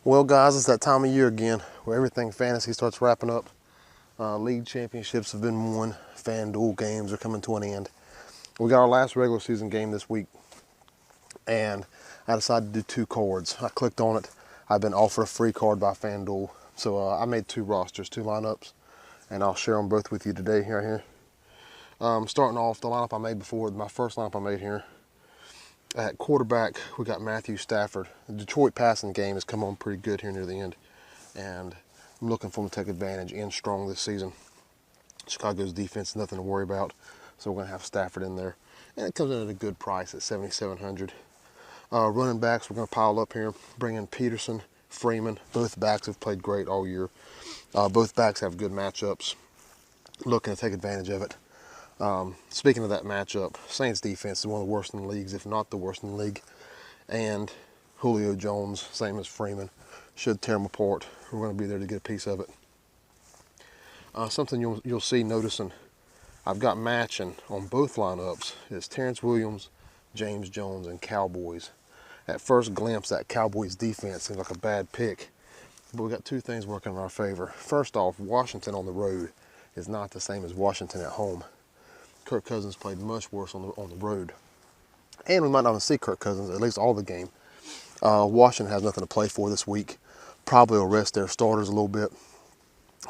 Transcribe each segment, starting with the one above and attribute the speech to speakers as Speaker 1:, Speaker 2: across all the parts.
Speaker 1: Well, guys, it's that time of year again where everything fantasy starts wrapping up. League championships have been won. Fanduel games are coming to an end. We got our last regular season game this week, and I decided to do 2 cards. I clicked on it. I've been offered a free card by Fanduel, so I made 2 rosters, 2 lineups, and I'll share them both with you today right here. Starting off the lineup I made before, my first lineup I made here. At quarterback, we got Matthew Stafford. The Detroit passing game has come on pretty good here near the end, and I'm looking for him to take advantage and strong this season. Chicago's defense, nothing to worry about, so we're going to have Stafford in there. And it comes in at a good price at $7,700. Running backs, we're going to pile up here. Bring in Peterson, Freeman. Both backs have played great all year. Both backs have good matchups. Looking to take advantage of it. Speaking of that matchup, Saints defense is one of the worst in the leagues, if not the worst in the league. And Julio Jones, same as Freeman, should tear them apart. We're going to be there to get a piece of it. Something you'll see noticing, I've got matching on both lineups is Terrence Williams, James Jones, and Cowboys. At first glimpse, that Cowboys defense seems like a bad pick, but we got 2 things working in our favor. First off, Washington on the road is not the same as Washington at home. Kirk Cousins played much worse on the road. And we might not even see Kirk Cousins, at least all the game. Washington has nothing to play for this week. Probably will rest their starters a little bit.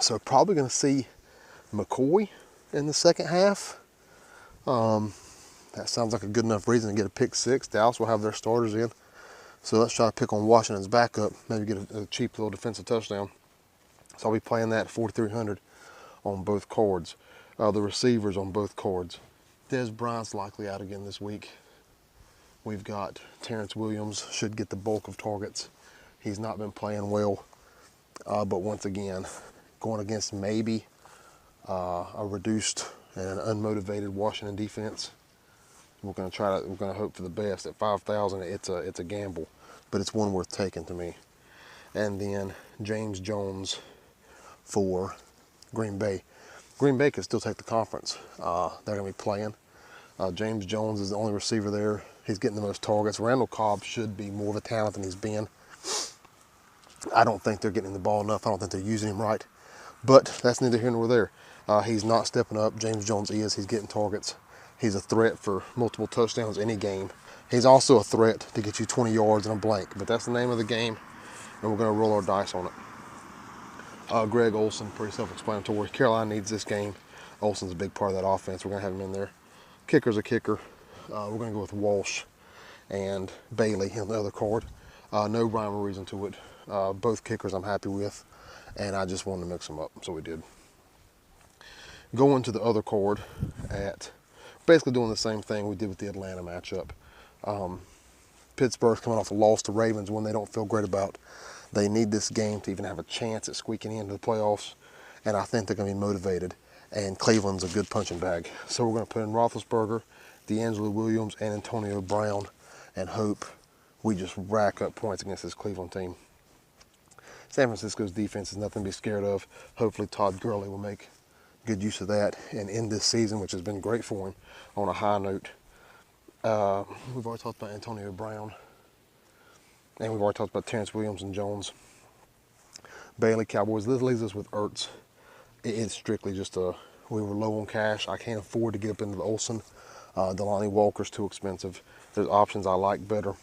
Speaker 1: So probably going to see McCoy in the second half. That sounds like a good enough reason to get a pick 6. Dallas will have their starters in. So let's try to pick on Washington's backup. Maybe get a cheap little defensive touchdown. So I'll be playing that at 4,300 on both cards. The receivers on both cards. Dez Bryant's likely out again this week. We've got Terrence Williams, should get the bulk of targets. He's not been playing well, but once again, going against maybe a reduced and unmotivated Washington defense. We're going to hope for the best. At 5,000, it's a gamble, but it's one worth taking to me. And then James Jones for Green Bay. Green Bay could still take the conference. They're going to be playing. James Jones is the only receiver there. He's getting the most targets. Randall Cobb should be more of a talent than he's been. I don't think they're getting the ball enough. I don't think they're using him right. But that's neither here nor there. He's not stepping up. James Jones is. He's getting targets. He's a threat for multiple touchdowns any game. He's also a threat to get you 20 yards in a blank. But that's the name of the game, and we're going to roll our dice on it. Greg Olsen, pretty self-explanatory. Carolina needs this game. Olsen's a big part of that offense. We're going to have him in there. Kicker's a kicker. We're going to go with Walsh and Bailey on the other card. No rhyme or reason to it. Both kickers I'm happy with, and I just wanted to mix them up, so we did. Going to the other card at basically doing the same thing we did with the Atlanta matchup. Pittsburgh's coming off a loss to Ravens, one they don't feel great about. They need this game to even have a chance at squeaking into the playoffs, and I think they're going to be motivated. And Cleveland's a good punching bag. So we're going to put in Roethlisberger, D'Angelo Williams, and Antonio Brown, and hope we just rack up points against this Cleveland team. San Francisco's defense is nothing to be scared of. Hopefully Todd Gurley will make good use of that and end this season, which has been great for him, on a high note. We've already talked about Antonio Brown. And we've already talked about Terrence Williams and Jones. Bailey, Cowboys. This leaves us with Ertz. It's strictly just we were low on cash. I can't afford to get up into the Olsen. Delanie Walker's too expensive. There's options I like better.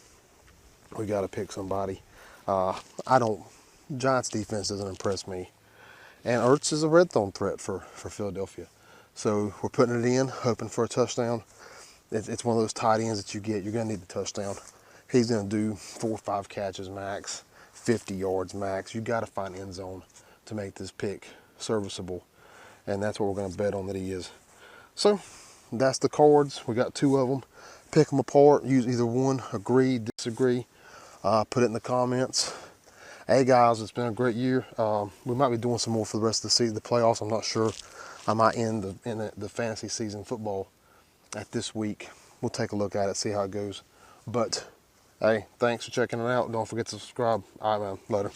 Speaker 1: We got to pick somebody. Giants defense doesn't impress me. And Ertz is a red zone threat for Philadelphia. So we're putting it in, hoping for a touchdown. It's one of those tight ends that you get. You're going to need the touchdown. He's going to do 4 or 5 catches max, 50 yards max. You got to find end zone to make this pick serviceable, and that's what we're going to bet on that he is. So that's the cards. We got 2 of them. Pick them apart. Use either one. Agree, disagree. Put it in the comments. Hey guys, it's been a great year. We might be doing some more for the rest of the season, the playoffs. I'm not sure. I might end the fantasy season football at this week. We'll take a look at it, see how it goes. But hey, thanks for checking it out. Don't forget to subscribe. All right, man. Later.